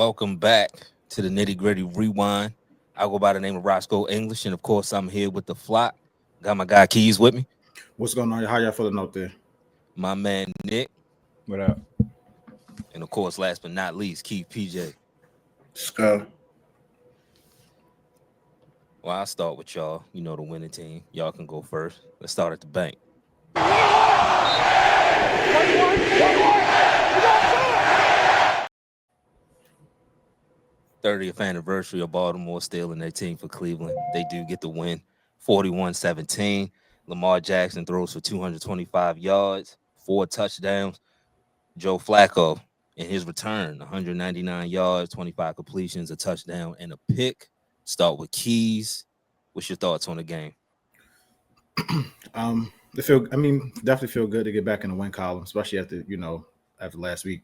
welcome back to the Nitty Gritty Rewind. I go by the name of Roscoe English, and of course, I'm here with the flock. Got my guy Keys with me. What's going on? How y'all feeling out there? My man Nick. What up? And of course, last but not least, Keith PJ. Let's go. Well, I'll start with y'all. You know the winning team. Y'all can go first. Let's start at the bank. 30th anniversary of Baltimore stealing their team for Cleveland. They do get the win, 41-17. Lamar Jackson throws for 225 yards, 4 touchdowns. Joe Flacco in his return, 199 yards, 25 completions, a touchdown, and a pick. Start with Keys. What's your thoughts on the game? Definitely feel good to get back in the win column, especially after last week,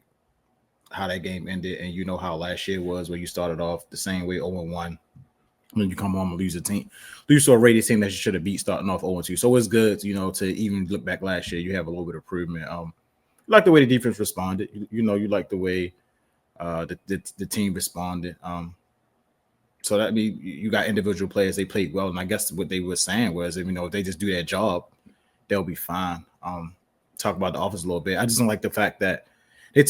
how that game ended, and you know how last year was, where you started off the same way, 0-1. And then you come home and lose to a Raiders team that you should have beat, starting off 0-2. So it's good, to even look back last year. You have a little bit of improvement. Like the way the defense responded. You like the way the team responded. So that means you got individual players, they played well, and I guess what they were saying was, if they just do their job, they'll be fine. Talk about the offense a little bit. I just don't like the fact that the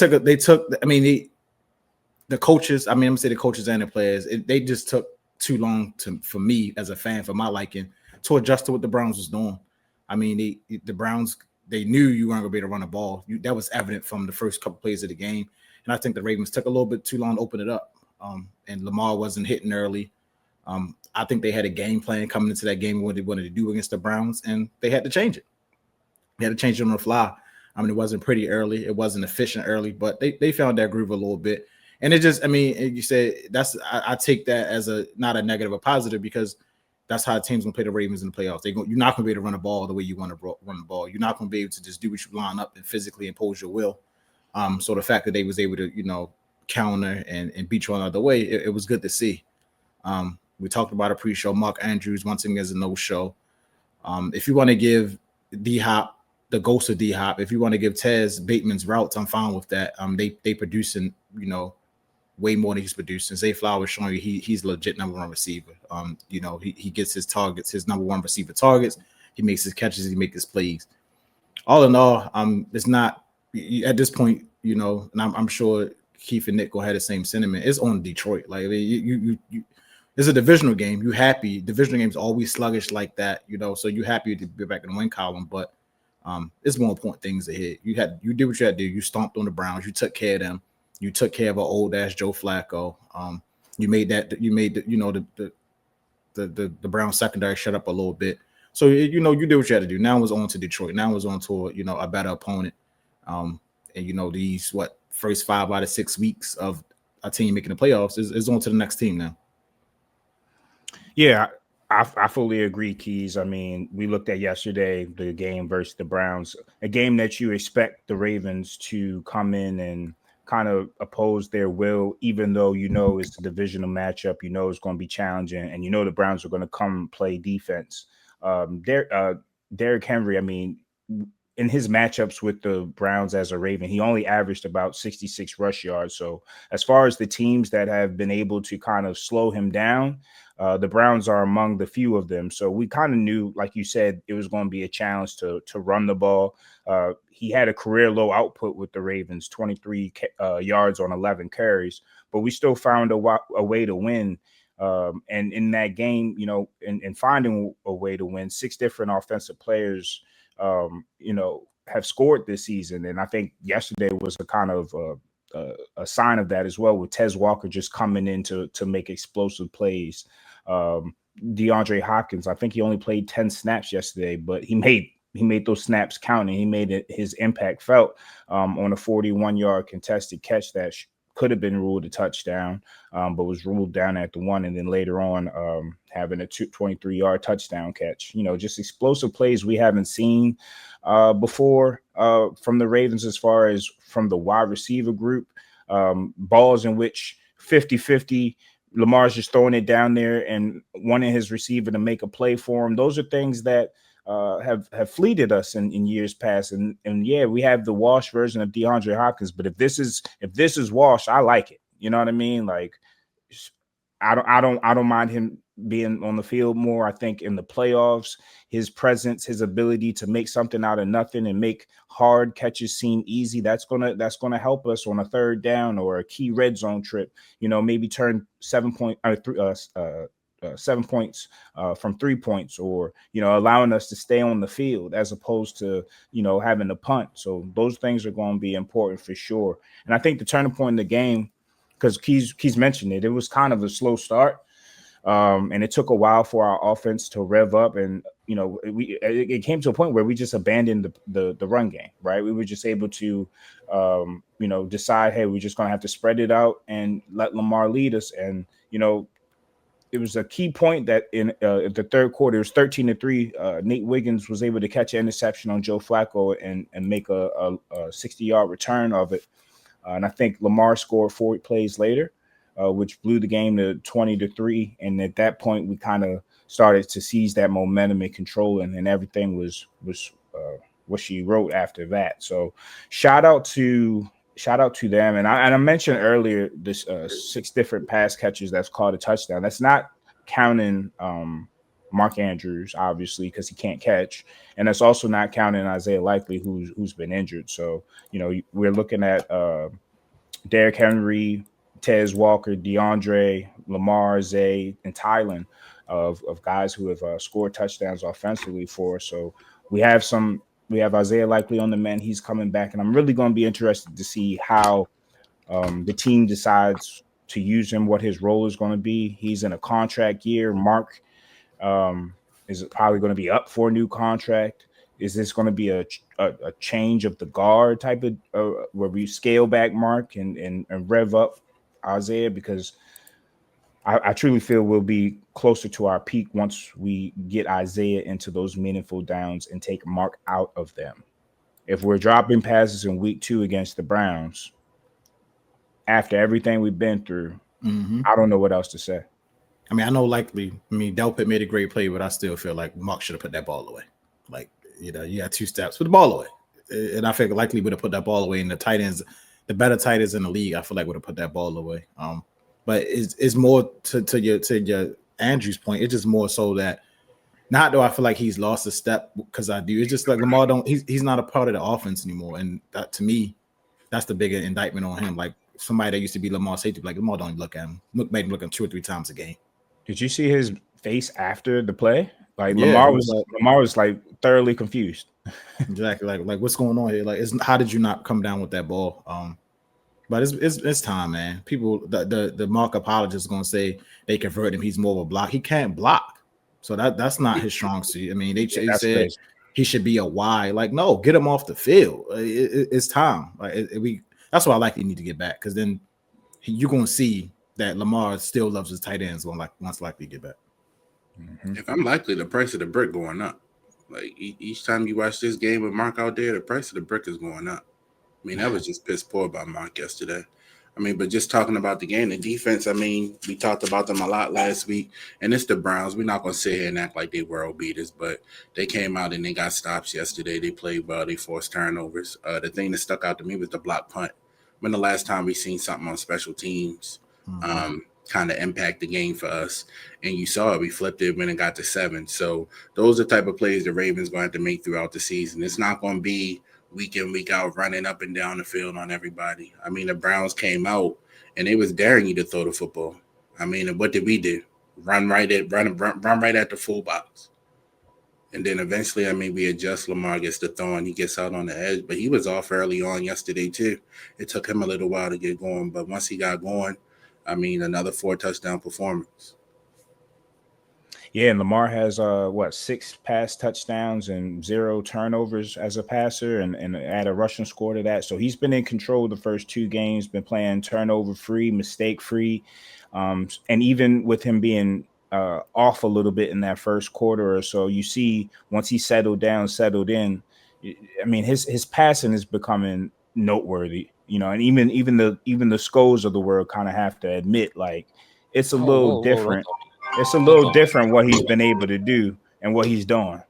coaches, I'm gonna say the coaches and the players, they just took too long for me as a fan, for my liking, to adjust to what the Browns was doing. The Browns, they knew you weren't gonna be able to run the ball. That was evident from the first couple plays of the game. And I think the Ravens took a little bit too long to open it up. And Lamar wasn't hitting early. I think they had a game plan coming into that game, what they wanted to do against the Browns, and they had to change it. They had to change it on the fly. It wasn't pretty early. It wasn't efficient early, but they found that groove a little bit. And it just, you said I take that as not a negative, a positive, because that's how teams gonna play the Ravens in the playoffs. You're not gonna be able to run the ball the way you want to run the ball. You're not gonna be able to just do what you line up and physically impose your will. So the fact that they was able to, counter and beat you another way, it was good to see. We talked about a pre-show. Mark Andrews once again is a no-show. If you want to give D-Hop the ghost of D-Hop, if you want to give Tez Bateman's routes, I'm fine with that. They producing, way more than he's producing. Zay Flowers showing you he's a legit number one receiver. He gets his targets, his number one receiver targets. He makes his catches, he makes his plays. All in all, it's not at this point, and I'm sure Keith and Nick will have the same sentiment. It's on Detroit. Like, it's a divisional game. You happy? Divisional games always sluggish like that, So you happy to be back in the win column, but it's more important things ahead. You did what you had to do. You stomped on the Browns. You took care of them. You took care of an old ass Joe Flacco. You made the Browns secondary shut up a little bit. So you did what you had to do. Now it's on to Detroit. Now it's on to a better opponent. And these first 5 out of 6 weeks of a team making the playoffs is on to the next team now. Yeah, I fully agree, Keys. We looked at yesterday, the game versus the Browns, a game that you expect the Ravens to come in and kind of oppose their will, even though it's a divisional matchup, it's going to be challenging, and the Browns are going to come play defense. Derrick Henry, in his matchups with the Browns as a Raven, he only averaged about 66 rush yards. So as far as the teams that have been able to kind of slow him down, the Browns are among the few of them. So we kind of knew, like you said, it was going to be a challenge to run the ball. He had a career low output with the Ravens, 23 yards on 11 carries, but we still found a way to win. And in that game, in finding a way to win, 6 different offensive players have scored this season. And I think yesterday was a kind of a sign of that as well, with Tez Walker just coming in to make explosive plays. DeAndre Hopkins, I think he only played 10 snaps yesterday, but he made those snaps count, and he made his impact felt on a 41-yard contested catch that could have been ruled a touchdown, but was ruled down at the 1, and then later on having a 23-yard touchdown catch. Just explosive plays we haven't seen before from the Ravens, as far as from the wide receiver group, balls in which 50-50, Lamar's just throwing it down there and wanting his receiver to make a play for him. Those are things that have fleeted us in years past. And yeah, we have the Walsh version of DeAndre Hopkins, but if this is Walsh, I like it. You know what I mean? Like, I don't mind him being on the field more. I think in the playoffs, his presence, his ability to make something out of nothing and make hard catches seem easy, that's gonna help us on a third down or a key red zone trip. You know, maybe turn 7 points from 3 points, or allowing us to stay on the field as opposed to having to punt. So those things are going to be important for sure. And I think the turning point in the game, because Keys mentioned it was kind of a slow start. And it took a while for our offense to rev up, and it came to a point where we just abandoned the run game. Right, we were just able to decide, hey, we're just gonna have to spread it out and let Lamar lead us. And it was a key point that in the third quarter, it was 13-3. Nate Wiggins was able to catch an interception on Joe Flacco and make a 60-yard return of it. And I think Lamar scored 4 plays later, which blew the game to 20-3. And at that point, we kind of started to seize that momentum and control, and everything was what she wrote after that. So shout out to them. And I mentioned earlier this 6 different pass catches that's called a touchdown. That's not counting Mark Andrews, obviously, because he can't catch. And that's also not counting Isaiah Likely, who's been injured. So, we're looking at Derrick Henry, Tez Walker, DeAndre, Lamar, Zay, and Tylen of guys who have scored touchdowns offensively for us. So we have Isaiah Likely on the mend. He's coming back, and I'm really going to be interested to see how the team decides to use him, what his role is going to be. He's in a contract year. Mark is probably going to be up for a new contract. Is this going to be a change of the guard type of where we scale back Mark and rev up Isaiah? Because I truly feel we'll be closer to our peak once we get Isaiah into those meaningful downs and take Mark out of them. If we're dropping passes in week 2 against the Browns, after everything we've been through, I don't know what else to say. I mean, I know Delpit made a great play, but I still feel like Mark should have put that ball away. Like, you got 2 steps, put the ball away. And I think Likely would have put that ball away. And the tight ends, the better tight ends in the league, I feel like would have put that ball away. But it's more to your Andrew's point. It's just more so that not though I feel like he's lost a step, because I do. It's just like Lamar he's not a part of the offense anymore. And that, to me, that's the bigger indictment on him. Like somebody that used to be Lamar's safety, like Lamar don't look at him. Made him look at him 2 or 3 times a game. Did you see his face after the play? Like Lamar was like thoroughly confused. Exactly. Like what's going on here? Like, how did you not come down with that ball? But it's time, man. People, the Mark apologist is gonna say they convert him. He's more of a block. He can't block, so that's not his strong suit. I mean, they said crazy. He should be a Y. Like, no, get him off the field. It's time. Like that's why I like you need to get back, because then you're gonna see that Lamar still loves his tight ends once Likely get back. If I'm Likely, the price of the brick going up. Like each time you watch this game with Mark out there, the price of the brick is going up. I mean, that was just piss poor by Mark yesterday. I mean, but just talking about the game, the defense, I mean, we talked about them a lot last week, and it's the Browns. We're not going to sit here and act like they world beaters, but they came out and they got stops yesterday. They played well. They forced turnovers. The thing that stuck out to me was the block punt. When the last time we seen something on special teams kind of impact the game for us? And you saw it. We flipped it when it got to 7. So those are the type of plays the Ravens going to have to make throughout the season. It's not going to be week in, week out, running up and down the field on everybody. I mean, the Browns came out and they was daring you to throw the football. I mean, what did we do? Run right at the full box. And then eventually, I mean, we adjust. Lamar gets the throw and he gets out on the edge. But he was off early on yesterday, too. It took him a little while to get going. But once he got going, I mean, another 4 touchdown performance. Yeah, and Lamar has 6 pass touchdowns and 0 turnovers as a passer, and add a rushing score to that. So he's been in control the first 2 games, been playing turnover free, mistake free, and even with him being off a little bit in that first quarter or so, you see once he settled in. I mean, his passing is becoming noteworthy, and even the Scoles of the world kind of have to admit, like, it's a little different. It's a little different what he's been able to do and what he's doing.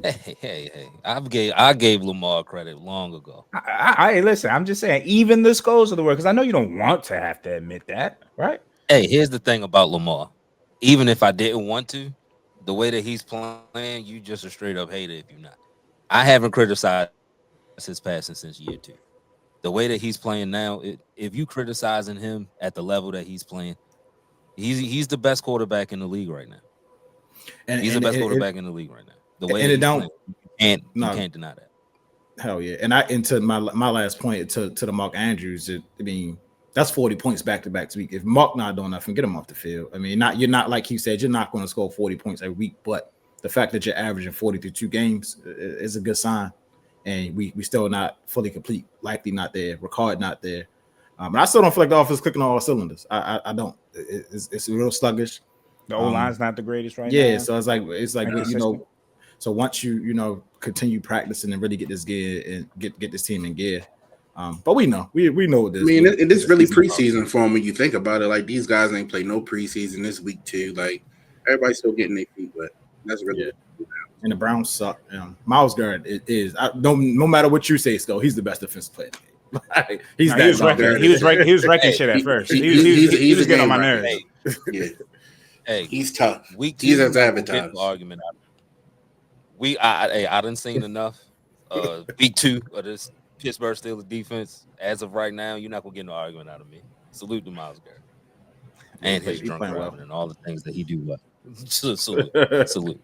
Hey. I gave Lamar credit long ago. I listen. I'm just saying, even the skulls of the word, because I know you don't want to have to admit that, right? Hey, here's the thing about Lamar. Even if I didn't want to, the way that he's playing, you just a straight up hater if you're not. I haven't criticized his passing since year 2. The way that he's playing now, if you criticizing him at the level that he's playing, he's the best quarterback in the league right now. He's the and best quarterback in the league right now. The way that it he's don't playing, you no can't deny that. hell yeah. And to my last point to the Mark Andrews, I mean that's 40 points back to back to week. If Mark not doing nothing, get him off the field. I mean, you're not like he said, you're not going to score 40 points every week, but the fact that you're averaging 40 through 2 games is a good sign. And we still not fully complete, likely not there, Ricard not there. And I still don't feel like the offense clicking on all cylinders. I don't. It's real sluggish. The O line's not the greatest right now. Yeah, so it's like you know. So once you continue practicing and really get this gear and get this team in gear, but we know we know what this. I mean, it is really preseason for them when you think about it. Like these guys ain't played no preseason this week too. Like everybody's still getting their feet wet. That's really. Yeah. And the Browns suck. Miles Garrett is. No matter what you say, Sco, he's the best defensive player. He was wrecking shit at first. He was getting on my nerves. Hey, he's tough. He's as advertised. Argument. I done seen enough. Week 2 of this Pittsburgh Steelers defense. As of right now, you're not gonna get no argument out of me. Salute to Miles Garrett and his drunk driving and all the things that he do well. Salute.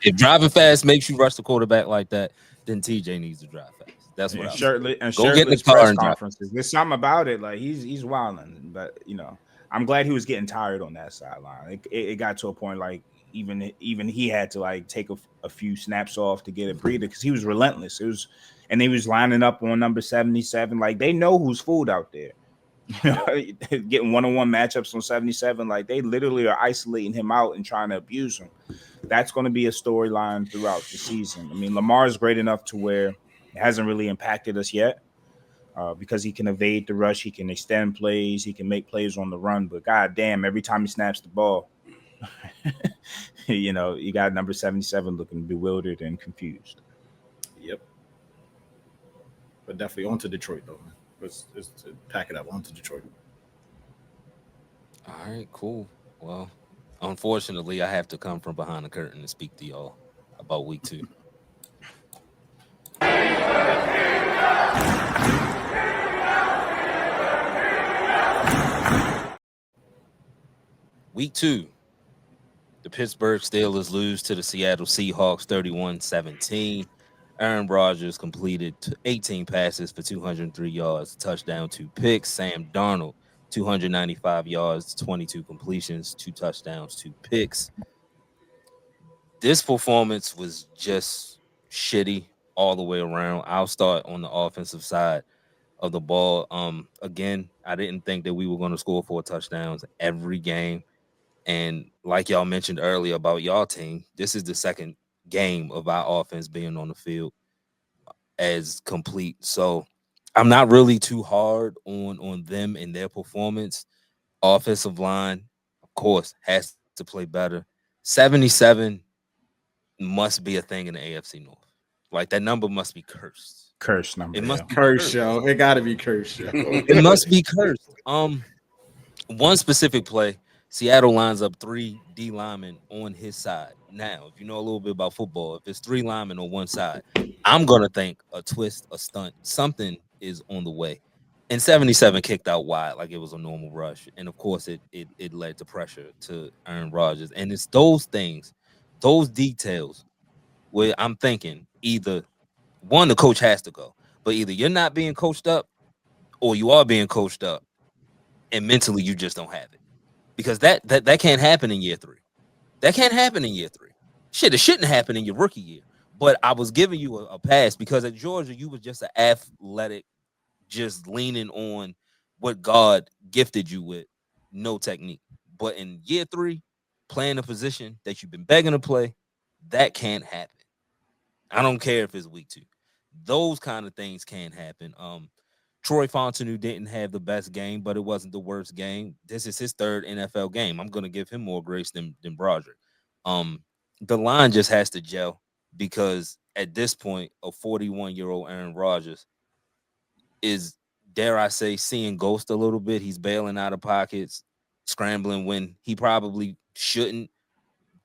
If driving fast makes you rush the quarterback like that, then TJ needs to drive fast. That's what I'm saying. Go get in the car and conferences. There's something about it. Like he's wilding, but I'm glad he was getting tired on that sideline. It got to a point like even he had to like take a few snaps off to get a breather because he was relentless. And he was lining up on number 77. Like they know who's fooled out there. Getting one-on-one matchups on 77, like they literally are isolating him out and trying to abuse him. That's going to be a storyline throughout the season. I mean, Lamar is great enough to where it hasn't really impacted us yet because he can evade the rush, he can extend plays, he can make plays on the run. But goddamn, every time he snaps the ball, you got number 77 looking bewildered and confused. Yep. But definitely on to Detroit though, man. Let's pack it up onto Detroit. All right, cool. Well, unfortunately, I have to come from behind the curtain and speak to y'all about week 2. Week 2, the Pittsburgh Steelers lose to the Seattle Seahawks 31-17. Aaron Rodgers completed 18 passes for 203 yards, touchdown, 2 picks. Sam Darnold, 295 yards, 22 completions, 2 touchdowns, 2 picks. This performance was just shitty all the way around. I'll start on the offensive side of the ball. Again, I didn't think that we were going to score 4 touchdowns every game. And like y'all mentioned earlier about y'all team, this is the second game of our offense being on the field as complete. So I'm not really too hard on them and their performance. Offensive line, of course, has to play better. 77 must be a thing in the AFC North. Like that number must be cursed. Cursed number. It must be cursed, yo. It gotta be cursed, yo. It must be cursed. One specific play, Seattle lines up 3 D linemen on his side. Now, if you know a little bit about football, if it's 3 linemen on one side, I'm going to think a twist, a stunt, something is on the way. And 77 kicked out wide like it was a normal rush. And, of course, it led to pressure to Aaron Rodgers. And it's those things, those details where I'm thinking either, one, the coach has to go. But either you're not being coached up or you are being coached up and mentally you just don't have it. Because that can't happen in year 3. That can't happen in year 3. Shit, it shouldn't happen in your rookie year. But I was giving you a pass because at Georgia, you was just an athletic, just leaning on what God gifted you with, no technique. But in year 3, playing a position that you've been begging to play, that can't happen. I don't care if it's week 2. Those kind of things can't happen. Troy Fontenot didn't have the best game, but it wasn't the worst game. This is his 3rd NFL game. I'm going to give him more grace than Broderick. The line just has to gel. because at this point, a 41-year-old Aaron Rodgers is, dare I say, seeing ghost a little bit. He's bailing out of pockets, scrambling when he probably shouldn't,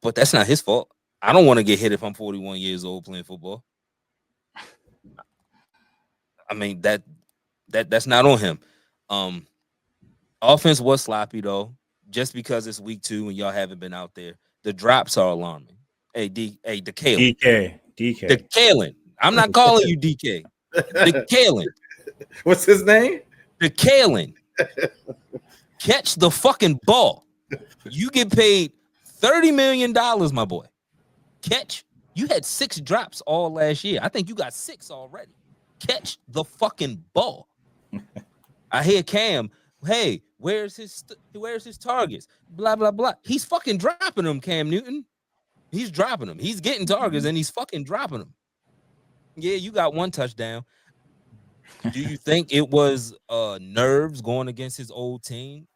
but that's not his fault. I don't want to get hit if I'm 41 years old playing football. I mean, that's not on him. Offense was sloppy though, just because it's week 2 and y'all haven't been out there. The drops are alarming. Hey, DK. DK. I'm not calling you DK. DK. What's his name? DK. Catch the fucking ball. You get paid $30 million, my boy. Catch. You had 6 drops all last year. I think you got 6 already. Catch the fucking ball. I hear Cam, hey, where's his targets? Blah, blah, blah. He's fucking dropping them, Cam Newton. He's dropping them. He's getting targets and he's fucking dropping them. Yeah, you got 1 touchdown. Do you think it was nerves going against his old team?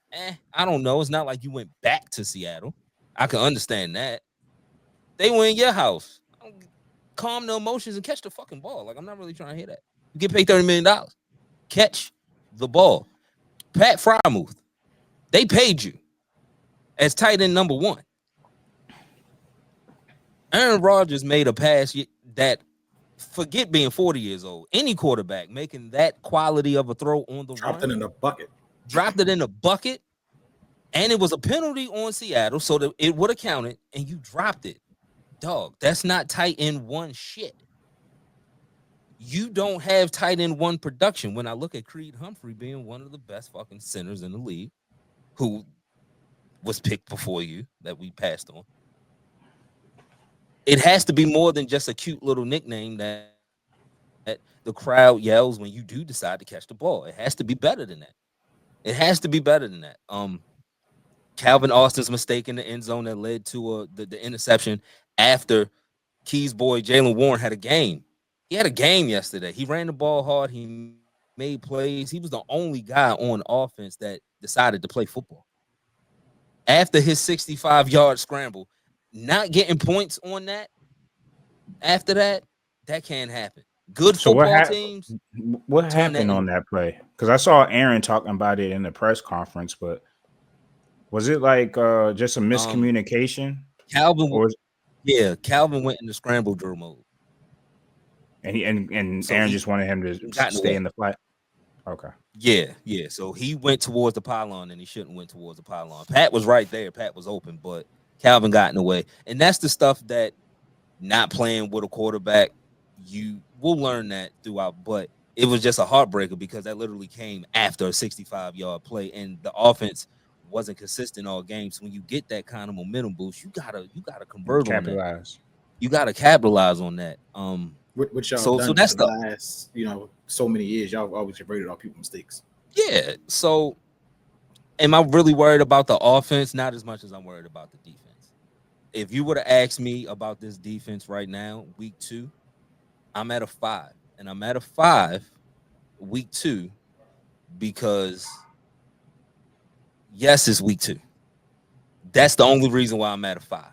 I don't know. It's not like you went back to Seattle. I can understand that. They were in your house. Calm the emotions and catch the fucking ball. Like, I'm not really trying to hear that. You get paid $30 million. Catch the ball. Pat Frymuth, they paid you as tight end number 1. Aaron Rodgers made a pass that, forget being 40 years old, any quarterback making that quality of a throw on the dropped it in a bucket. Dropped it in a bucket, and it was a penalty on Seattle, so that it would have counted, and you dropped it. Dog, that's not tight end 1 shit. You don't have tight end 1 production. When I look at Creed Humphrey being one of the best fucking centers in the league, who was picked before you, that we passed on, it has to be more than just a cute little nickname that the crowd yells when you do decide to catch the ball. It has to be better than that. It has to be better than that. Calvin Austin's mistake in the end zone that led to the interception after Key's boy Jalen Warren had a game. He had a game yesterday. He ran the ball hard. He made plays. He was the only guy on offense that decided to play football. After his 65-yard scramble, not getting points on that, after that can't happen. Good football teams. What happened on that play? Because I saw Aaron talking about it in the press conference, but was it like just a miscommunication? Calvin went in the scramble drill mode. And so Aaron just wanted him to stay in the flat. Okay. Yeah. So he went towards the pylon and he shouldn't went towards the pylon. Pat was right there. Pat was open, but Calvin got in the way. And that's the stuff that not playing with a quarterback, you will learn that throughout. But it was just a heartbreaker because that literally came after a 65-yard play, and the offense wasn't consistent all game. So when you get that kind of momentum boost, you gotta convert on that. You gotta capitalize on that. What y'all done so that's the last, so many years. Y'all always rated off people's mistakes. Yeah. So, am I really worried about the offense? Not as much as I'm worried about the defense. If you were to ask me about this defense right now, week 2, I'm at a 5, and I'm at a 5 week 2 because yes, it's week 2. That's the only reason why I'm at a 5.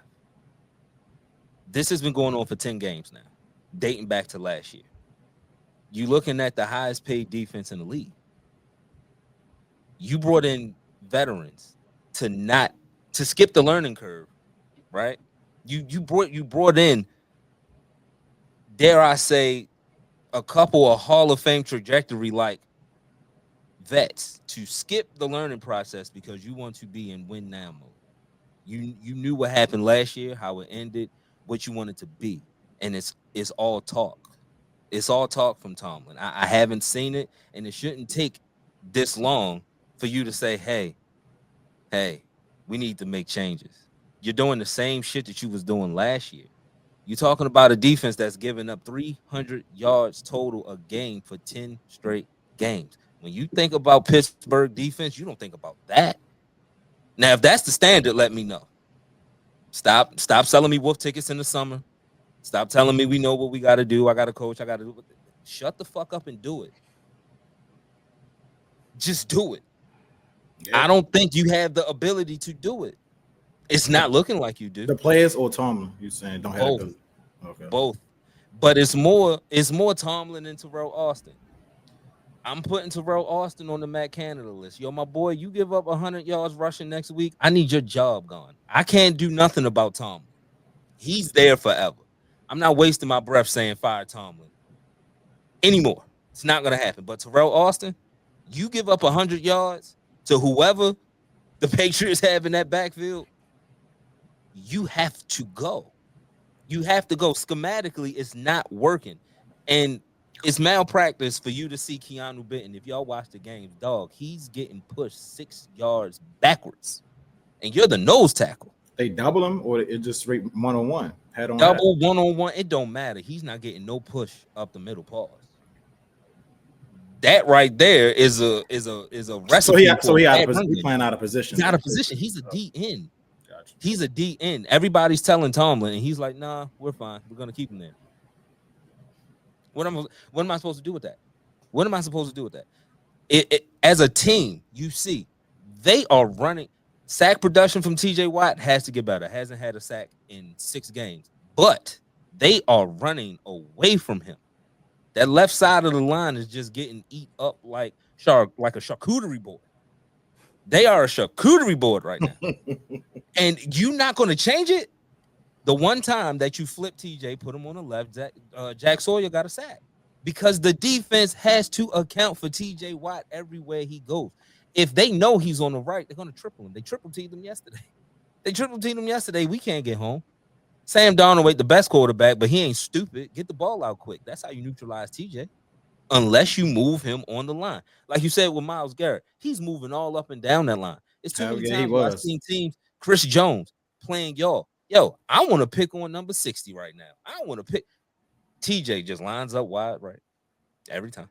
This has been going on for 10 games now, dating back to last year. You looking at the highest paid defense in the league. You brought in veterans to skip the learning curve, right? You brought in, dare I say, a couple of Hall of Fame trajectory like vets to skip the learning process because you want to be in win now mode. You knew what happened last year, how it ended, what you wanted to be, and it's all talk. It's all talk from Tomlin. I haven't seen it, and it shouldn't take this long for you to say, hey, we need to make changes. You're doing the same shit that you was doing last year. You're talking about a defense that's giving up 300 yards total a game for 10 straight games. When you think about Pittsburgh defense, you don't think about that. Now, if that's the standard, let me know. Stop selling me wolf tickets in the summer. Stop telling me we know what we got to do. I got to coach. I got to do it. Shut the fuck up and do it. Just do it. Yeah. I don't think you have the ability to do it. It's not looking like you do. The players or Tomlin, you saying don't have both. Okay. Both. But it's more Tomlin than Terrell Austin. I'm putting Terrell Austin on the Matt Canada list. Yo, my boy, you give up 100 yards rushing next week, I need your job gone. I can't do nothing about Tomlin. He's there forever. I'm not wasting my breath saying fire Tomlin anymore. It's not going to happen. But Terrell Austin, you give up 100 yards to whoever the Patriots have in that backfield, you have to go. You have to go. Schematically, it's not working. And it's malpractice for you to see Keanu Benton. If y'all watch the game, dog, he's getting pushed 6 yards backwards. And you're the nose tackle. They double him or it just straight one-on-one? Head on double head. One-on-one. It don't matter. He's not getting no push up the middle pause. That right there is a recipe. So he's playing out of position. He's out of position. He's a D end. Gotcha. He's a D end. Everybody's telling Tomlin, and he's like, "Nah, we're fine. We're gonna keep him there." What am I supposed to do with that? What am I supposed to do with that? As a team, you see, they are running. Sack production from TJ Watt has to get better. Hasn't had a sack in 6 games, but they are running away from him. That left side of the line is just getting eat up like a charcuterie board. They are a charcuterie board right now. And you're not going to change it. The one time that you flip TJ, put him on the left, Jack Sawyer got a sack. Because the defense has to account for TJ Watt everywhere he goes. If they know he's on the right, they're going to triple him. They triple-teamed him yesterday. We can't get home. Sam Darnold ain't the best quarterback, but he ain't stupid. Get the ball out quick. That's how you neutralize TJ. Unless you move him on the line. Like you said with Myles Garrett, he's moving all up and down that line. It's too many times I've seen teams, Chris Jones, playing y'all. Yo, I want to pick on number 60 right now. I want to pick. TJ just lines up wide right every time.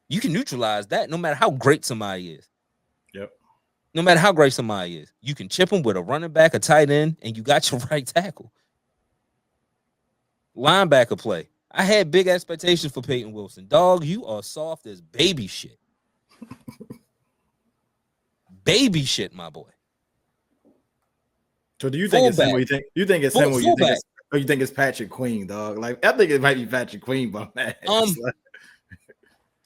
You can neutralize that no matter how great somebody is. Yep. No matter how great somebody is. You can chip them with a running back, a tight end, and you got your right tackle. Linebacker play. I had big expectations for Peyton Wilson. Dog, you are soft as baby shit. Baby shit, my boy. So do you think it's him or you think it's him or you think it's Patrick Queen, dog? Like I think it might be Patrick Queen, but man.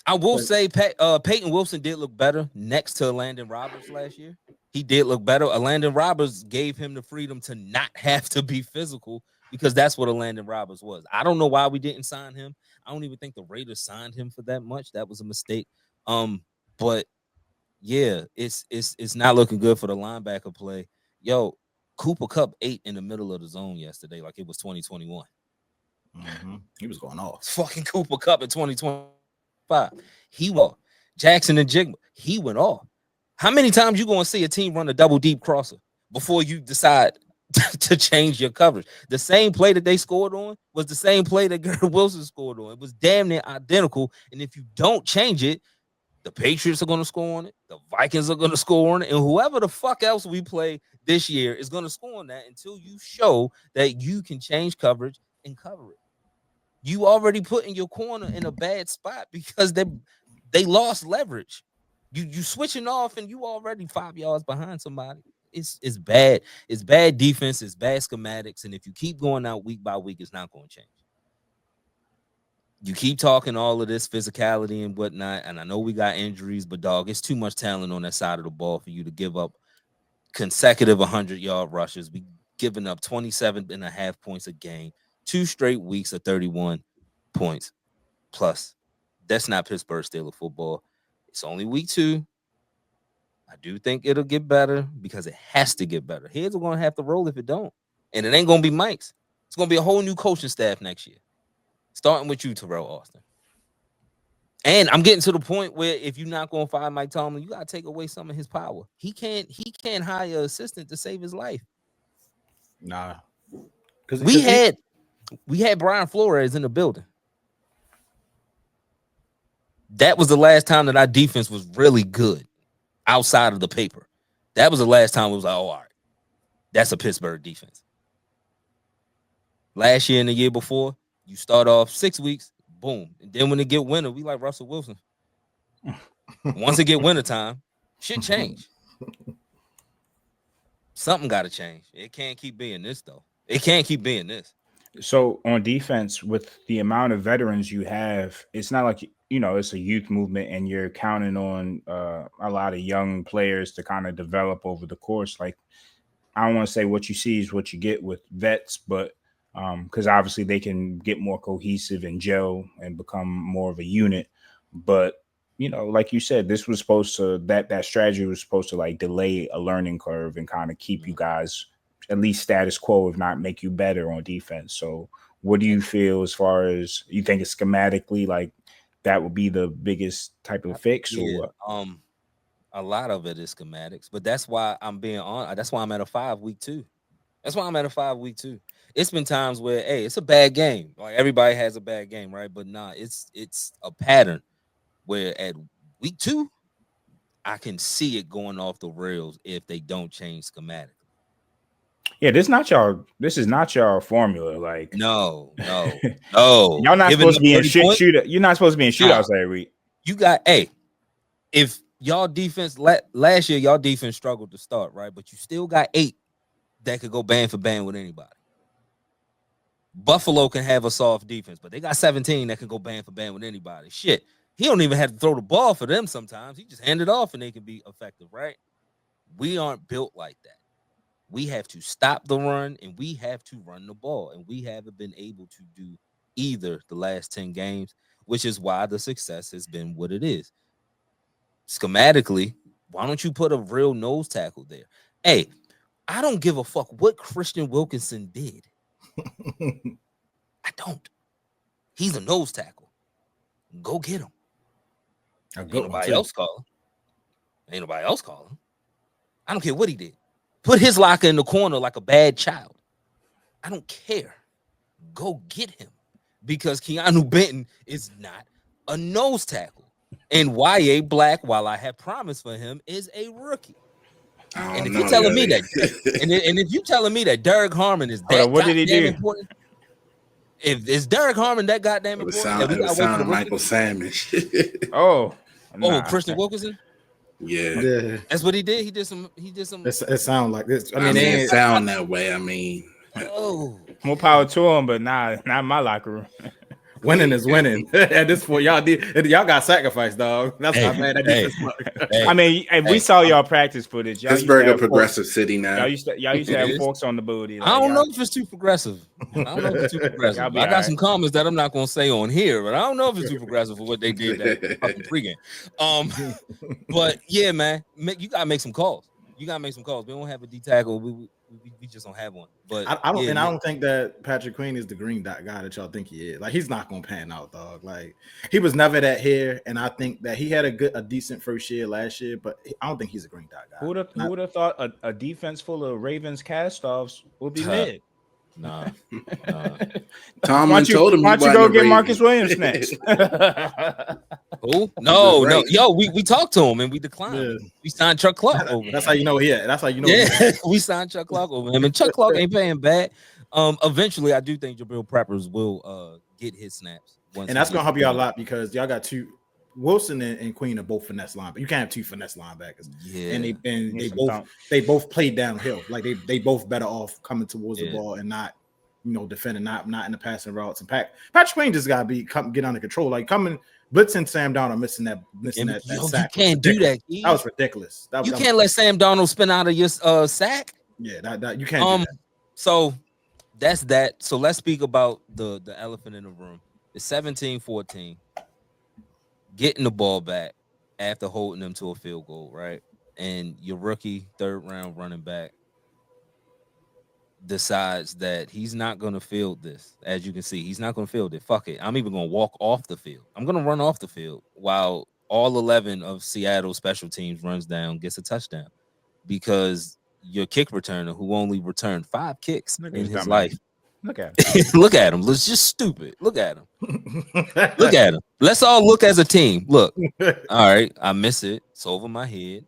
I will say Peyton Wilson did look better next to Landon Roberts last year. He did look better. Landon Roberts gave him the freedom to not have to be physical because that's what Landon Roberts was. I don't know why we didn't sign him. I don't even think the Raiders signed him for that much. That was a mistake. But yeah, it's not looking good for the linebacker play. Yo, Cooper Kupp ate in the middle of the zone yesterday like it was 2021. Mm-hmm. He was going off. Fucking Cooper Kupp in 2025. He was. Jackson and Jigma, he went off. How many times you going to see a team run a double deep crosser before you decide to change your coverage? The same play that they scored on was the same play that Garrett Wilson scored on. It was damn near identical. And if you don't change it, the Patriots are going to score on it. The Vikings are going to score on it. And whoever the fuck else we play this year is going to score on that until you show that you can change coverage and cover it. You already put in your corner in a bad spot because they lost leverage. You switching off and you already 5 yards behind somebody. It's bad. It's bad defense. It's bad schematics. And if you keep going out week by week, it's not going to change. You keep talking all of this physicality and whatnot, and I know we got injuries, but dog, it's too much talent on that side of the ball for you to give up consecutive 100-yard rushes. We giving up 27.5 points a game, 2 straight weeks of 31 points. Plus, that's not Pittsburgh Steelers football. It's only week 2. I do think it'll get better because it has to get better. Heads are going to have to roll if it don't. And it ain't going to be Mike's. It's going to be a whole new coaching staff next year. Starting with you, Terrell Austin. And I'm getting to the point where if you're not going to fire Mike Tomlin, you got to take away some of his power. He can't hire an assistant to save his life. Nah. We had Brian Flores in the building. That was the last time that our defense was really good outside of the paper. That was the last time it was like, oh, all right. That's a Pittsburgh defense. Last year and the year before, you start off 6 weeks, boom. And then when it get winter, we like Russell Wilson. Once it get winter time, shit change. Something got to change. It can't keep being this, though. It can't keep being this. So on defense, with the amount of veterans you have, it's not like it's a youth movement, and you're counting on a lot of young players to kind of develop over the course. Like, I don't want to say what you see is what you get with vets, but because obviously they can get more cohesive and gel and become more of a unit. But like you said, this was supposed to that strategy was supposed to like delay a learning curve and kind of keep you guys at least status quo, if not make you better on defense. So what do you feel as far as you think it's schematically like that would be the biggest type of fix or what? A lot of it is schematics, but that's why I'm being on. That's why I'm at a 5-week 2. That's why I'm at a 5-week 2. It's been times where, hey, it's a bad game. Like everybody has a bad game, right? But nah, it's a pattern where at week 2, I can see it going off the rails if they don't change schematically. Yeah, this is not your formula. Like no. Y'all not supposed to be in shootout. You're not supposed to be in shootouts every week. You got if y'all defense last year, y'all defense struggled to start, right? But you still got 8 that could go band for band with anybody. Buffalo can have a soft defense, but they got 17 that can go band for band with anybody. Shit, he don't even have to throw the ball for them sometimes. He just hand it off and they can be effective, right? We aren't built like that. We have to stop the run and we have to run the ball, and we haven't been able to do either the last 10 games, which is why the success has been what it is. Schematically, why don't you put a real nose tackle there? Hey, I don't give a fuck what Christian Wilkinson did. I don't. He's a nose tackle. Go get him. Ain't nobody else calling. I don't care what he did. Put his locker in the corner like a bad child. I don't care. Go get him, because Keanu Benton is not a nose tackle. And Y.A. Black, while I have promised for him, is a rookie. And if you're telling me that, and if you're telling me that Derek Harmon is that what did he do? Important, if it's Derek Harmon that goddamn important, it sound Michael Sanders. Christian Wilkinson. Yeah, that's what he did. He did some. It sounds like this. I mean, it sound that way. I mean, more power to him, but not my locker room. Winning is winning. At this point, y'all got sacrificed, dog. That's not bad. I mean, we saw y'all practice footage. Pittsburgh a progressive city now. Y'all used to have forks on the booty. Like, I don't know if it's too progressive. I got some comments that I'm not gonna say on here, but I don't know if it's too progressive for what they did that fucking pregame. But yeah, man, you gotta make some calls. We don't have a D tackle. We just don't have one. But I don't think that Patrick Queen is the green dot guy that y'all think he is. Like, he's not gonna pan out, dog. Like, he was never that here, and I think that he had a decent first year last year, but I don't think he's a green dot guy. Who would have thought a defense full of Ravens cast-offs would be mid? Nah. Tomlin told him. Why don't you go get Marcus Williams next? Who? No. Yo, we talked to him and we declined. Yeah. We signed Chuck Clark over. That's how you know he had. That's how you know. Yeah, we signed Chuck Clark over him, and Chuck Clark ain't paying bad. Eventually, I do think Jabril Peppers will get his snaps, and that's gonna help y'all a lot because y'all got two. Wilson and Queen are both finesse linebackers. You can't have two finesse linebackers. Yeah, and they both play downhill. Like they both better off coming towards the ball and not, defending, not in the passing routes. And Patrick Queen just gotta get under control. Like coming blitzing Sam Darnold, missing that sack. You can't do that. That was ridiculous. You can't let Sam Darnold spin out of your sack. Yeah, that you can't. Do that. So that's that. So let's speak about the elephant in the room. It's 17-14. Getting the ball back after holding them to a field goal, right? And your rookie 3rd round running back decides that he's not going to field this. As you can see, he's not going to field it. Fuck it. I'm even going to walk off the field. I'm going to run off the field while all 11 of Seattle's special teams runs down, gets a touchdown, because your kick returner, who only returned 5 kicks in his life. Look at him. Look at him. It's just stupid. Look at him. Look at him. Let's all look as a team. Look. All right. I miss it. It's over my head.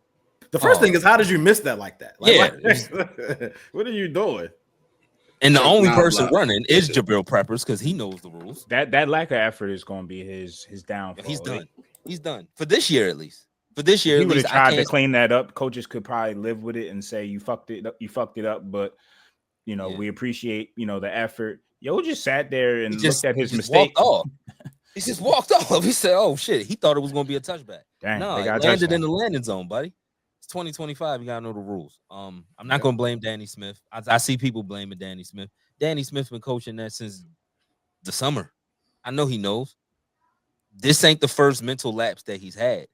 The first thing is, how did you miss that like that? Like, what are you doing? And the only person running is Jabril Peppers because he knows the rules. That lack of effort is going to be his downfall. He's done. He's done for this year at least. For this year, he would have tried to clean that up. Coaches could probably live with it and say you fucked it up. But We appreciate, the effort. Yo just sat there and looked at his just mistake. Walked off. He just walked off. He said, "Oh shit!" He thought it was going to be a touchback. Dang, No, it landed in the landing zone, buddy. It's 2025. You gotta know the rules. I'm not going to blame Danny Smith. I see people blaming Danny Smith. Danny Smith's been coaching that since the summer. I know he knows. This ain't the first mental lapse that he's had.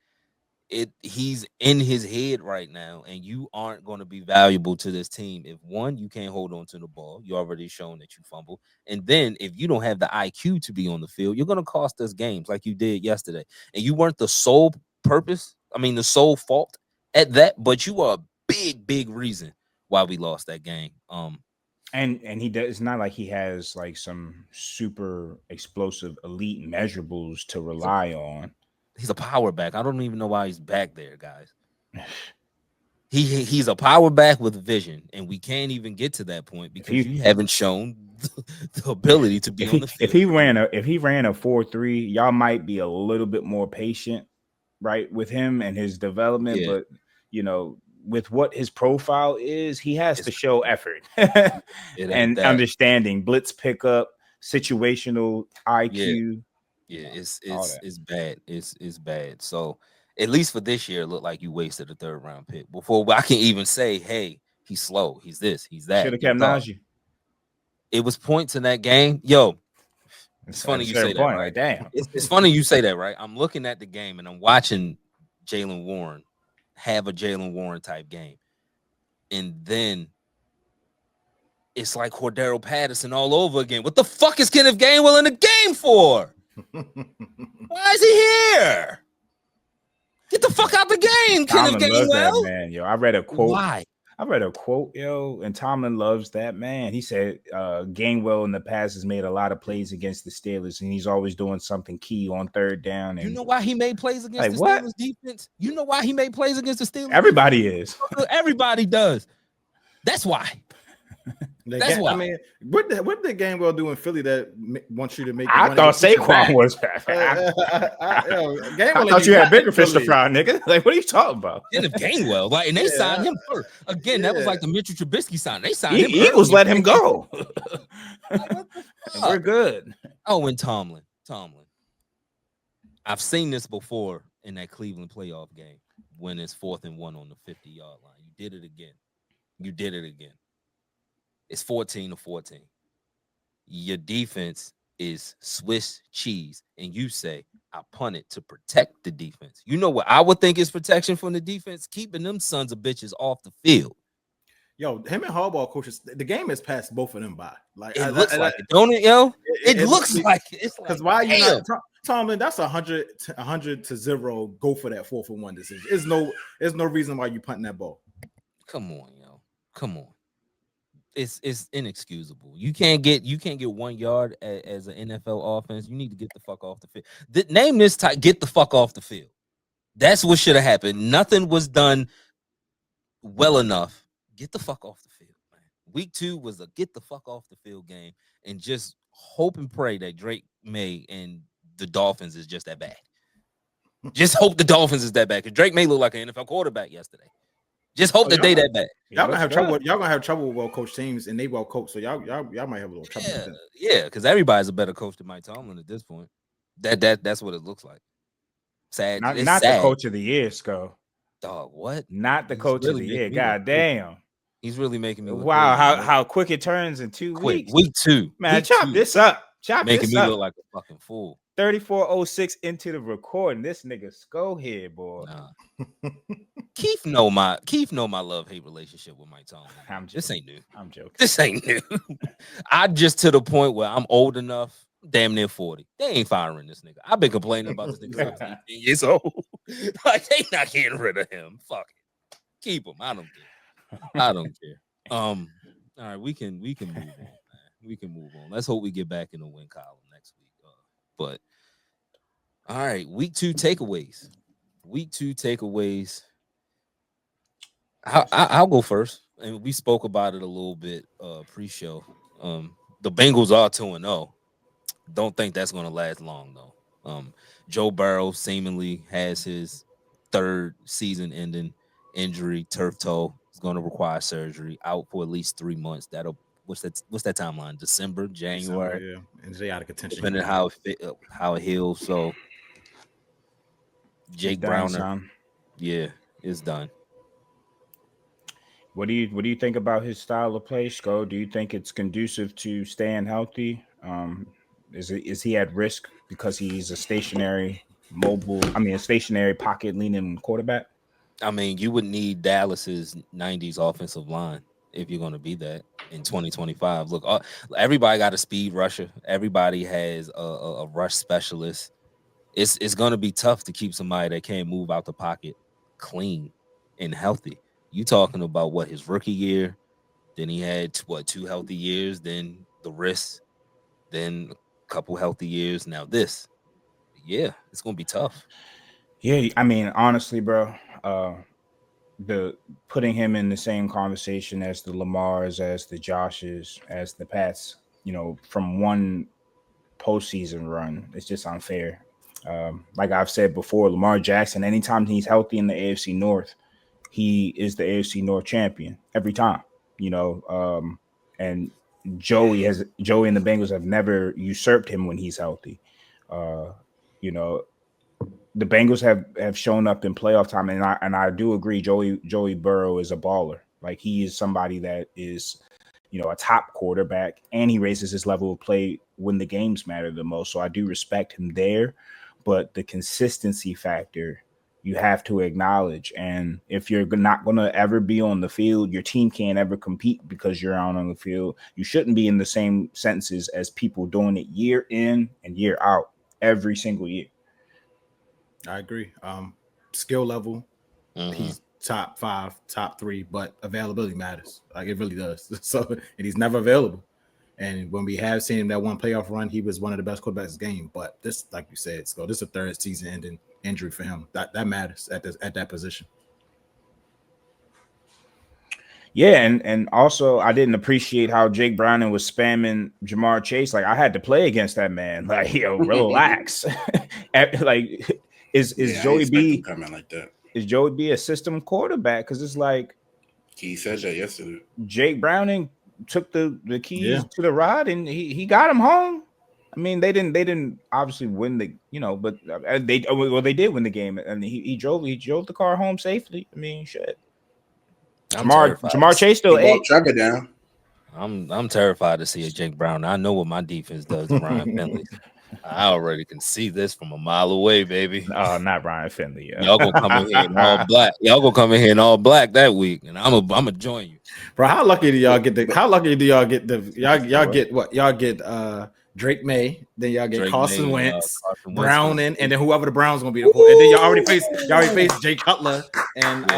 He's in his head right now, and you aren't going to be valuable to this team if one, you can't hold on to the ball. You already shown that you fumble, and then if you don't have the IQ to be on the field, you're going to cost us games like you did yesterday. And you weren't the sole the sole fault at that, but you are a big reason why we lost that game. And he does. It's not like he has like some super explosive elite measurables to rely on. He's a power back. I don't even know why he's back there, guys. He's a power back with vision, and we can't even get to that point because you haven't shown the ability to be on the field. If he ran a 4.3, y'all might be a little bit more patient, right, with him and his development. Yeah. But with what his profile is, he has to show effort and understanding, blitz pickup, situational IQ. Yeah, it's bad. It's bad. So at least for this year, it looked like you wasted a 3rd round pick. Before I can even say, hey, he's slow, he's this, he's that. Should have kept Najee. It was points in that game. Yo, it's funny you say that, right? Like, damn. It's funny you say that, right? I'm looking at the game and I'm watching Jaylen Warren have a Jaylen Warren type game. And then it's like Cordero Patterson all over again. What the fuck is Kenneth Gainwell in the game for? Why is he here? Get the fuck out the game, Kenneth Gainwell. Man, yo, I read a quote. Why? I read a quote, yo, and Tomlin loves that man. He said Gainwell in the past has made a lot of plays against the Steelers, and he's always doing something key on 3rd down. And you know why he made plays against the Steelers defense? You know why he made plays against the Steelers? Everybody is. Everybody does. That's why. That's why. I mean, what did Gainwell do in Philly that wants you to make? I thought Saquon was bad. I thought you had bigger fish to fry, nigga. Like, what are you talking about? Kenneth Gainwell, and they signed him first. Again, that was like the Mitchell Trubisky sign. They signed him. Eagles let him go. We're good. Oh, and Tomlin. I've seen this before in that Cleveland playoff game when it's 4th and 1 on the 50-yard line. You did it again. It's 14-14. Your defense is Swiss cheese, and you say, I punt it to protect the defense. You know what I would think is protection from the defense? Keeping them sons of bitches off the field. Yo, him and Harbaugh coaches, the game has passed both of them by. Like it looks like it, don't it, yo? It looks like it. Because why you not Tomlin? That's 100 to 0. Go for that 4th and 1 decision. There's no reason why you punting that ball. Come on, yo. Come on. It's inexcusable. You can't get 1 yard as an NFL offense. You need to get the fuck off the field. Name this type. Get the fuck off the field. That's what should have happened. Nothing was done well enough. Get the fuck off the field, man. Week 2 was a get the fuck off the field game, and just hope and pray that Drake May and the Dolphins is just that bad. Just hope the Dolphins is that bad, because Drake May look like an NFL quarterback yesterday. Just hope that they that bad. Y'all gonna have trouble. Y'all gonna have trouble with well-coached teams, and they well-coached. So y'all might have a little trouble. Yeah, because everybody's a better coach than Mike Tomlin at this point. That's what it looks like. Sad. Not sad. The coach of the year, Sco. Dog, what? Not the coach of the year. God damn. He's really making me look how quick it turns in 2 weeks. Week 2. Man, chop this up. Making me look like a fucking fool. 34:06 into the recording. This nigga Sco here, boy. Nah. Keith know my love-hate relationship with Mike Tomlin. This ain't new. I'm joking. This ain't new. I'm just to the point where I'm old enough, damn near 40. They ain't firing this nigga. I've been complaining about this nigga since 18 years old. Like, they not getting rid of him. Fuck it. Keep him. I don't care. All right, we can move on, man. We can move on. Let's hope we get back in the win column next week. But all right, week 2 takeaways. I'll go first, and we spoke about it a little bit pre-show. The Bengals are 2-0. Don't think that's going to last long though. Joe Burrow seemingly has his 3rd season-ending injury, turf toe. Is going to require surgery, out for at least 3 months. That'll what's that timeline? December, January, yeah, and they out of contention. depending how it heals. So Jake Browner, yeah, it's done. What do you think about his style of play, Sco? Do you think it's conducive to staying healthy? Is he at risk because he's a stationary pocket leaning quarterback? I mean, you would need Dallas's 90s offensive line if you're going to be that in 2025. Look, everybody got a speed rusher. Everybody has a rush specialist. It's going to be tough to keep somebody that can't move out the pocket clean and healthy. You talking about what, his rookie year? Then he had 2 healthy years, then the wrist, then a couple healthy years. Now this, yeah, it's gonna be tough. Yeah, I mean, honestly, bro, the putting him in the same conversation as the Lamars, as the Joshes, as the Pats, from one postseason run, it's just unfair. Like I've said before, Lamar Jackson, anytime he's healthy in the AFC North, he is the AFC North champion every time. And Joey and the Bengals have never usurped him when he's healthy. The Bengals have shown up in playoff time, and I do agree. Joey Burrow is a baller. Like, he is somebody that is, a top quarterback, and he raises his level of play when the games matter the most. So I do respect him there, but the consistency factor you have to acknowledge. And if you're not going to ever be on the field, your team can't ever compete because you're out on the field. You shouldn't be in the same sentences as people doing it year in and year out every single year. I agree. Skill level, he's top 5, top 3, but availability matters. Like, it really does. So, and he's never available. And when we have seen him that one playoff run, he was one of the best quarterbacks in the game. But this, like you said, this is a third season-ending injury for him. That matters at that position. Yeah, and also I didn't appreciate how Jake Browning was spamming Jamar Chase. Like, I had to play against that man. Like, relax. Like, is Joey B coming like that? Is Joey B a system quarterback? Because it's like, he said that yesterday. Jake Browning took the keys to the ride, and he got him home. I mean, they didn't obviously win the, but they did win the game, and he drove the car home safely. I mean, shit. Jamar Chase still ate Trevor down. I'm terrified to see a Jake Brown. I know what my defense does to Ryan Finley. I already can see this from a mile away, baby. Oh, not Ryan Finley. Y'all gonna come in here in all black. Y'all gonna come in here in all black that week, and I'm gonna join you. Bro, how lucky do y'all get y'all get what? Y'all get Drake May, then y'all get Carson Wentz, Browning, and then whoever the Browns gonna be. And then y'all already face Jay Cutler and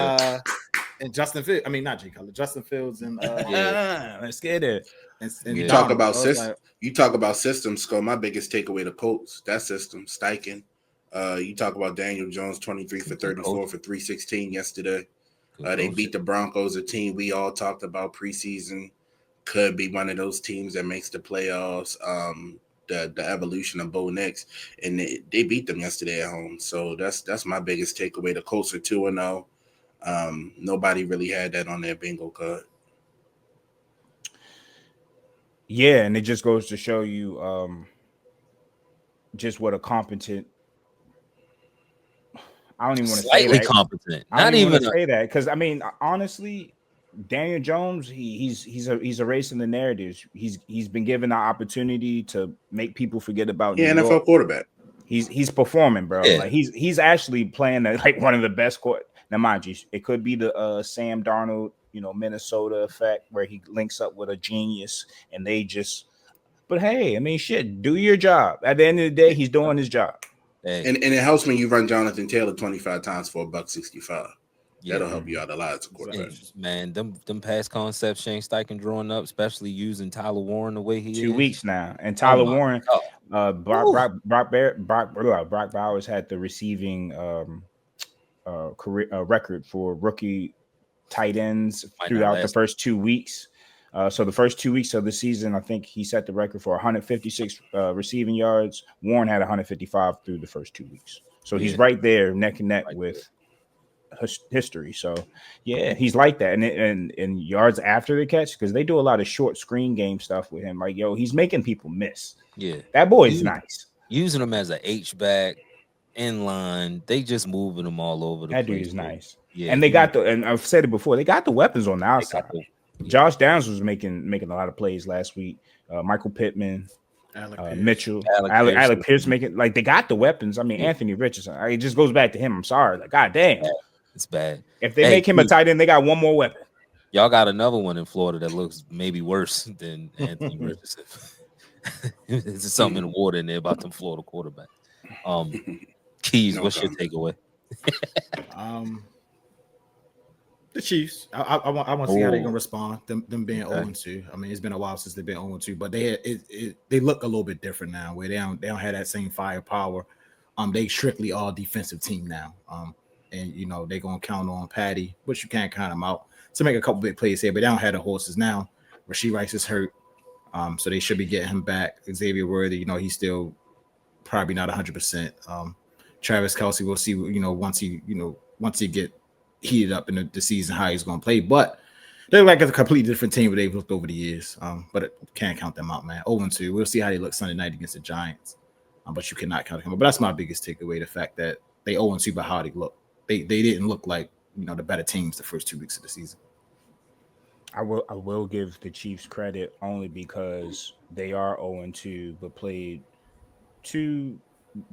Justin Fields. I mean, not Jay Cutler, Justin Fields and let's get it. And you talk about system. You talk about systems. Sco, my biggest takeaway: the Colts. That system, Steichen. You talk about Daniel Jones, 23 for 34 for 316 yesterday. They beat the Broncos, a team we all talked about preseason. Could be one of those teams that makes the playoffs. The evolution of Bo Nix, and they beat them yesterday at home. So that's my biggest takeaway. The Colts are 2-0. Nobody really had that on their bingo card. Yeah, and it just goes to show you just what a competent. I don't even want to say that. Slightly competent. I don't even want to say that, because I mean, honestly, Daniel Jones, he's erasing the narratives. He's been given the opportunity to make people forget about NFL quarterback. He's performing, bro. Yeah. Like, he's actually playing like one of the best Now, mind you, it could be the Sam Darnold, Minnesota effect, where he links up with a genius and they just. But hey, I mean, shit, do your job. At the end of the day, he's doing his job. Hey. And it helps when you run Jonathan Taylor 25 times for $165. Yeah. That'll help you out a lot as a quarterback. Man, them past concepts Shane Steichen drawing up, especially using Tyler Warren the way he is. 2 weeks now, and Tyler Warren, Brock Bowers had the receiving career record for rookie tight ends throughout the first 2 weeks. So the first 2 weeks of the season, I think he set the record for 156 receiving yards. Warren had 155 through the first 2 weeks. So he's right there, neck and neck with history. So yeah, he's like that. And yards after the catch, because they do a lot of short screen game stuff with him. Like, yo, he's making people miss. Yeah, that boy's nice. Using him as an H-back in line, they just moving him all over the place. That dude is nice. Yeah, and they got and I've said it before, they got the weapons on the outside. Josh Downs was making a lot of plays last week. Michael Pittman, Mitchell, Alec Pierce making, like, they got the weapons. I mean, Anthony Richardson. It just goes back to him. I'm sorry, like, god damn, it's bad. If they make him a tight end, they got one more weapon. Y'all got another one in Florida that looks maybe worse than Anthony Richardson. There's something in the water in there about them Florida quarterbacks. Keys, what's your takeaway? The Chiefs. I want to see how they're gonna respond. Them being 0-2. I mean, it's been a while since they've been 0-2, but they look a little bit different now, where they don't have that same firepower. They strictly all defensive team now. And you know they're gonna count on Patty, but you can't count them out to make a couple big plays here. But they don't have the horses now. Rashee Rice is hurt, so they should be getting him back. Xavier Worthy, you know, he's still probably not 100%. Travis Kelce, we'll see. You know, once he get heated up in the season, how he's going to play. But they're like a completely different team that they've looked over the years. But can't count them out, man. 0-2. We'll see how they look Sunday night against the Giants. But you cannot count them out. But that's my biggest takeaway: the fact that they 0-2 by how they look. They didn't look like, you know, the better teams the first 2 weeks of the season. I will give the Chiefs credit only because they are 0-2, but played 2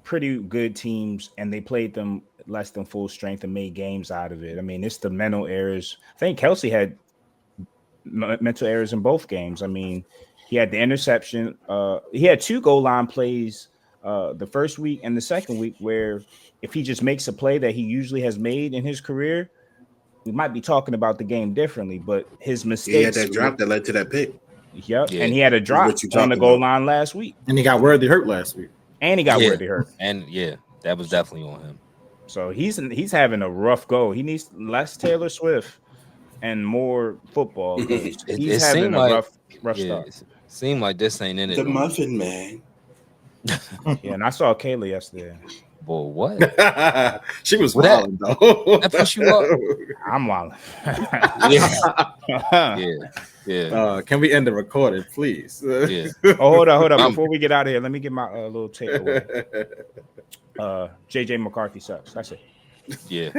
pretty good teams, and they played them less than full strength and made games out of it. I mean, it's the mental errors. I think Kelce had mental errors in both games. I mean, he had the interception. He had 2 goal line plays the first week and the second week where if he just makes a play that he usually has made in his career, we might be talking about the game differently. But his mistakes. He had that drop that led to that pick. Yep, and he had a drop on the goal line last week. And he got Worthy hurt last week. And he got Worthy hurt. And that was definitely on him. So he's having a rough go. He needs less Taylor Swift and more football. He's having a rough start. It seemed like this ain't in it. The Muffin Man. Yeah, and I saw Kayla yesterday. Boy, what? She was wilding, though. That pushed you up? I'm wilding. Yeah. Can we end the recording, please? Yeah. Hold up. Before we get out of here, let me get my little takeaway. JJ McCarthy sucks. That's it. Yeah.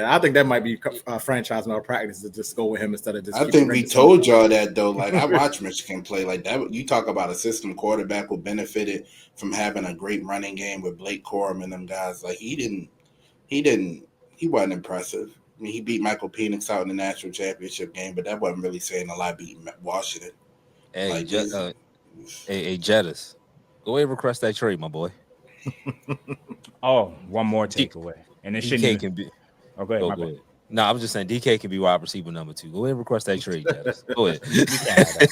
I think that might be franchise malpractice to just go with him instead of just. I think we told y'all that though. Like, I watched Michigan play like that. You talk about a system quarterback who benefited from having a great running game with Blake Corum and them guys. Like, he wasn't impressive. I mean, he beat Michael Penix out in the national championship game, but that wasn't really saying a lot beating Washington. Hey, like, Jettis, go ahead and request that trade, my boy. Oh, one more takeaway. And it DK can be. Oh, go ahead. Go ahead. No, I was just saying DK can be wide receiver number 2. Go ahead and request that trade, Jettis. Go ahead.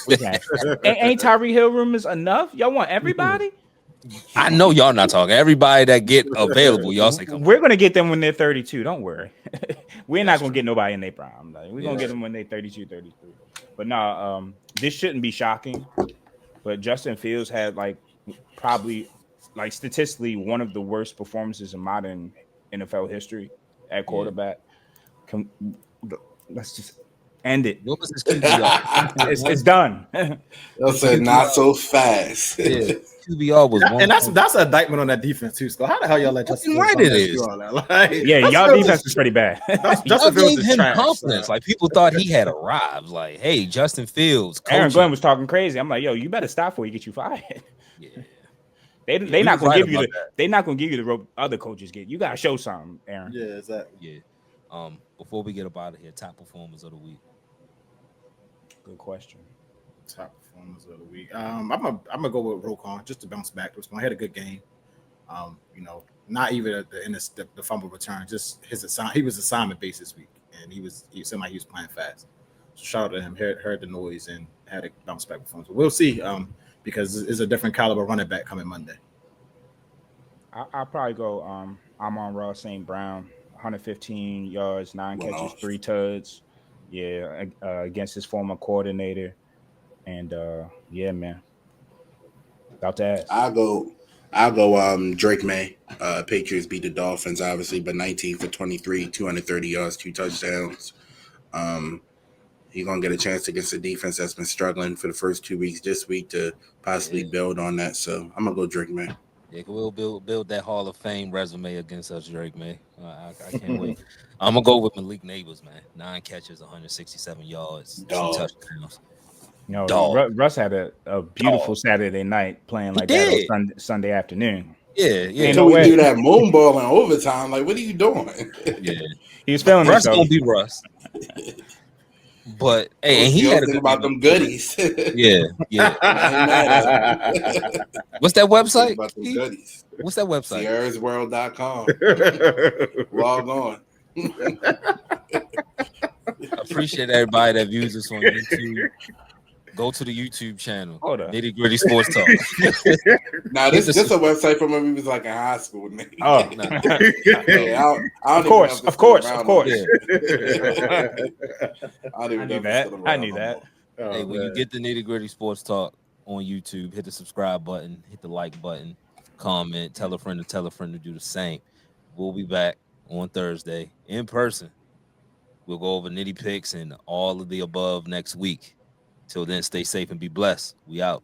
We can't. Ain't Tyreek Hill rumors enough? Y'all want everybody? I know y'all not talking. Everybody that get available, y'all say come. We're gonna get them when they're 32. Don't worry. We're not gonna get nobody in their prime. Like, we're gonna get them when they're 32, 33. But no, this shouldn't be shocking. But Justin Fields had probably statistically one of the worst performances in modern NFL history at quarterback. Let's just end it. What was his QBR? It's done. They'll say not so fast. Yeah. QBR was one. And that's an indictment on that defense too, Scott. How the hell y'all let Justin right it is. Yeah, y'all defense is pretty bad. Y'all gave him confidence. Like, people thought he had arrived. Like, hey, Justin Fields. Aaron Glenn was talking crazy. I'm like, yo, you better stop before he get you fired. Yeah. They not gonna give you the rope other coaches get. You gotta show something, Aaron. Yeah, exactly. Yeah. Before we get up out of here, top performers of the week. Good question. Top performers of the week. I'm gonna go with Roquan just to bounce back. Roquan had a good game. Not even in the fumble return, just he was assignment based this week, and he seemed like he was playing fast. So shout out to him. Heard the noise and had a bounce back performance. But we'll see. Because it's a different caliber running back coming Monday. I'll probably go Amon-Ra St. Brown, 115 yards, 9 catches, 3 tuds. Yeah, against his former coordinator. And man. About to ask. I I'll go Drake May. Patriots beat the Dolphins, obviously, but 19 for 23, 230 yards, 2 touchdowns. He's going to get a chance against the defense that's been struggling for the first 2 weeks this week to possibly build on that. So I'm going to go Drake May. Yeah, we'll build that Hall of Fame resume against us, Drake, man. I can't wait. I'm going to go with Malik Neighbors, man. 9 catches, 167 yards, 2 touchdowns. You know, Russ had a beautiful Saturday night playing like that on Sunday afternoon. Yeah. Until we do that moon ball in overtime, like, what are you doing? Yeah. He was feeling Russ himself. Gonna be Russ. But hey, and he had a good about them goodies. Yeah. What's that website? About them goodies. What's that website? SierrasWorld.com. Log on. I appreciate everybody that views us on YouTube. Go to the YouTube channel. Nitty Gritty Sports Talk. Now this is a website from when we was like in high school. Oh, yeah, of course. Yeah. I knew that. Hey, when you get the Nitty Gritty Sports Talk on YouTube, hit the subscribe button, hit the like button, comment, tell a friend to do the same. We'll be back on Thursday in person. We'll go over nitty picks and all of the above next week. Till then, stay safe and be blessed. We out.